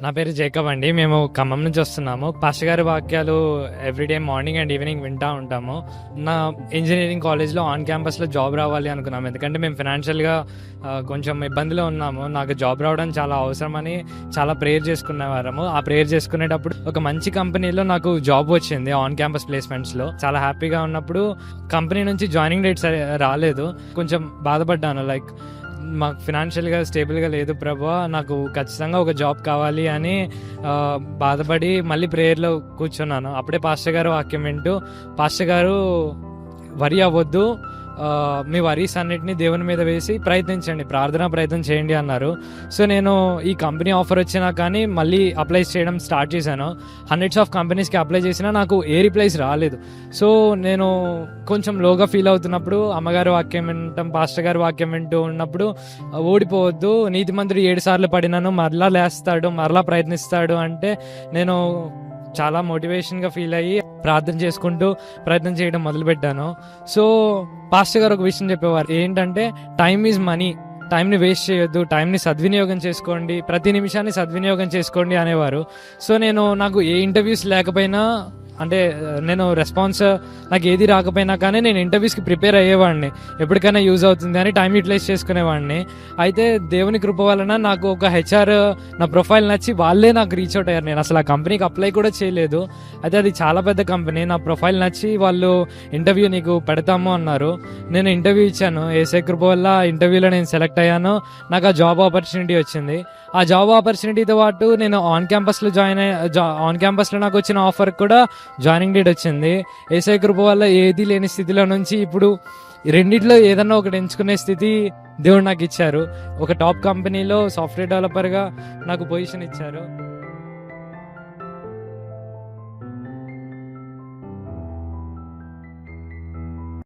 నా పేరు జేకబ్ అండి. మేము ఖమ్మం నుంచి వస్తున్నాము. పాస్టర్ గారి వాక్యాలు ఎవ్రీడే మార్నింగ్ అండ్ ఈవినింగ్ వింటూ ఉంటాము. నా ఇంజనీరింగ్ కాలేజ్లో ఆన్ క్యాంపస్లో జాబ్ రావాలి అనుకున్నాము. ఎందుకంటే మేము ఫినాన్షియల్గా కొంచెం ఇబ్బందిలో ఉన్నాము. నాకు జాబ్ రావడం చాలా అవసరమని చాలా ప్రేయర్ చేసుకునేవారము. ఆ ప్రేయర్ చేసుకునేటప్పుడు ఒక మంచి కంపెనీలో నాకు జాబ్ వచ్చింది ఆన్ క్యాంపస్ ప్లేస్మెంట్స్లో. చాలా హ్యాపీగా ఉన్నప్పుడు కంపెనీ నుంచి జాయినింగ్ డేట్ రాలేదు. కొంచెం బాధపడ్డాను. లైక్ మాకు ఫినాన్షియల్గా స్టేబుల్గా లేదు ప్రభా, నాకు ఖచ్చితంగా ఒక జాబ్ కావాలి అని బాధపడి మళ్ళీ ప్రేయర్లో కూర్చున్నాను. అప్పుడే పాస్టర్ గారు వాక్యం వింటూ, పాస్టర్ గారు వరి అవ్వద్దు, మీ వరీస్ అన్నిటిని దేవుని మీద వేసి ప్రయత్నించండి, ప్రయత్నం చేయండి అన్నారు. సో నేను ఈ కంపెనీ ఆఫర్ వచ్చినా కానీ మళ్ళీ అప్లై చేయడం స్టార్ట్ చేశాను. హండ్రెడ్స్ ఆఫ్ కంపెనీస్కి అప్లై చేసినా నాకు ఏ రిప్లైస్ రాలేదు. సో నేను కొంచెం లోగా ఫీల్ అవుతున్నప్పుడు అమ్మగారు వాక్యం వినటం, పాస్టర్ గారు వాక్యం వింటూ ఉన్నప్పుడు, ఓడిపోవద్దు, నీతిమంతుడు 7 సార్లు పడినాను మరలా లేస్తాడు, మరలా ప్రయత్నిస్తాడు అంటే నేను చాలా మోటివేషన్గా ఫీల్ అయ్యి ప్రార్థన చేసుకుంటూ ప్రయత్నం చేయడం మొదలుపెట్టాను. సో పాస్టర్ గారు ఒక విషయం చెప్పేవారు, ఏంటంటే టైమ్ ఈజ్ మనీ, టైంని వేస్ట్ చేయొద్దు, టైంని సద్వినియోగం చేసుకోండి, ప్రతి నిమిషాన్ని సద్వినియోగం చేసుకోండి అనేవారు. సో నాకు ఏ ఇంటర్వ్యూస్ లేకపోయినా, అంటే నేను రెస్పాన్స్ నాకు ఏది రాకపోయినా కానీ నేను ఇంటర్వ్యూస్కి ప్రిపేర్ అయ్యేవాడిని, ఎప్పటికైనా యూజ్ అవుతుంది అని టైం యూటిలైజ్ చేసుకునేవాడిని. అయితే దేవుని కృప వలన నాకు ఒక హెచ్ఆర్ నా ప్రొఫైల్ నచ్చి వాళ్ళే నాకు రీచ్ అవుట్ అయ్యారు. నేను అసలు ఆ కంపెనీకి అప్లై కూడా చేయలేదు. అయితే అది చాలా పెద్ద కంపెనీ. నా ప్రొఫైల్ నచ్చి వాళ్ళు ఇంటర్వ్యూ నీకు పెడతాము అన్నారు. నేను ఇంటర్వ్యూ ఇచ్చాను. ఏసై కృప వల్ల ఇంటర్వ్యూలో నేను సెలెక్ట్ అయ్యాను. నాకు ఆ జాబ్ ఆపర్చునిటీ వచ్చింది. ఆ జాబ్ ఆపర్చునిటీతో పాటు నేను ఆన్ క్యాంపస్లో నాకు వచ్చిన ఆఫర్ కూడా జాయినింగ్ డేట్ వచ్చింది. ఏసై కృప వల్ల ఏది లేని స్థితిలో నుంచి ఇప్పుడు రెండిట్లో ఏదన్నా ఒకటి ఎంచుకునే స్థితి దేవుడు నాకు ఇచ్చారు. ఒక టాప్ కంపెనీలో సాఫ్ట్వేర్ డెవలపర్గా నాకు పొజిషన్ ఇచ్చారు.